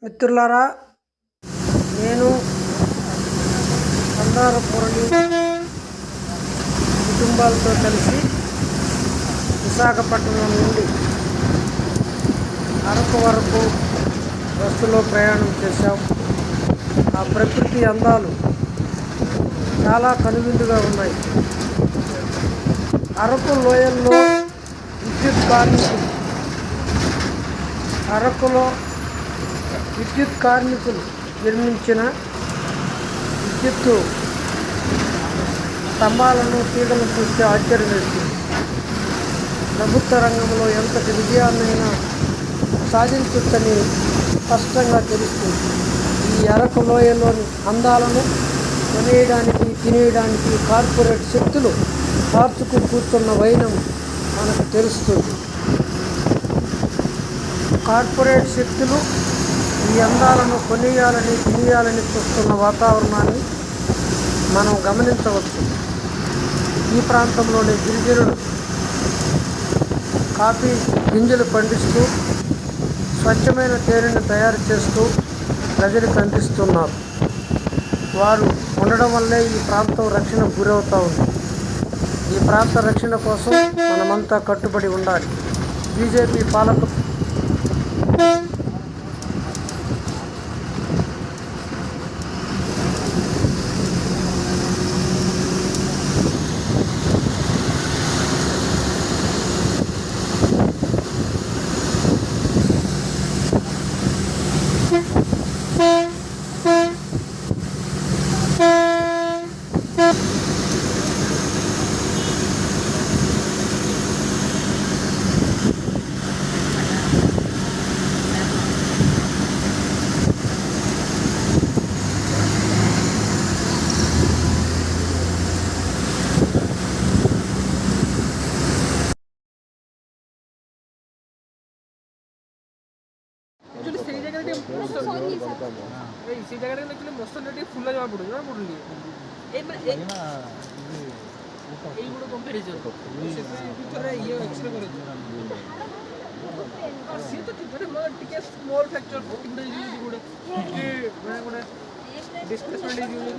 మిత్రులారా, నేను మందారపురలి కుటుంబాలతో కలిసి విశాఖపట్నం నుండి అరకు వరకు బస్సులో ప్రయాణం చేశాం. ఆ ప్రకృతి అందాలు చాలా కనువిందుగా ఉన్నాయి. అరకు లోయల్లో అరకులో విద్యుత్ కార్మికులు నిర్మించిన విద్యుత్తు స్తంభాలను తీగలను చూస్తే ఆశ్చర్యం వేస్తుంది. ప్రభుత్వ రంగంలో ఎంతటి విజయాన్నైనా సాధించవచ్చని స్పష్టంగా తెలుస్తుంది. ఈ అరకు లోయలోని అందాలను కొనేయడానికి తినేయడానికి కార్పొరేట్ శక్తులు కార్చుకు కూర్చున్న వైనం మనకు తెలుస్తుంది. కార్పొరేట్ శక్తులు ఈ అందాలను కొనేయాలని తినేయాలని చూస్తున్న వాతావరణాన్ని మనం గమనించవచ్చు. ఈ ప్రాంతంలోని గిరిజనులు కాఫీ గింజలు పండిస్తూ స్వచ్ఛమైన తేనెను తయారు చేస్తూ ప్రజలకు అందిస్తున్నారు. వారు ఉండడం వల్లే ఈ ప్రాంతం రక్షణకు గురవుతూ ఉంది. ఈ ప్రాంత రక్షణ కోసం మనమంతా కట్టుబడి ఉండాలి. బీజేపీ పాలకులు সেই জায়গাটা কিন্তু মস্ত ফুল জমা পড়ে জমা পড়লি এইগুলো কম্পারিজন ভিতরে ইয়ে এক্সরে করে আর সে তো ঠিক মানে টিকে স্মল ফ্র্যাকচার গুলো ইউজ গুলো মানে ডিসপ্লেসমেন্ট ইউজ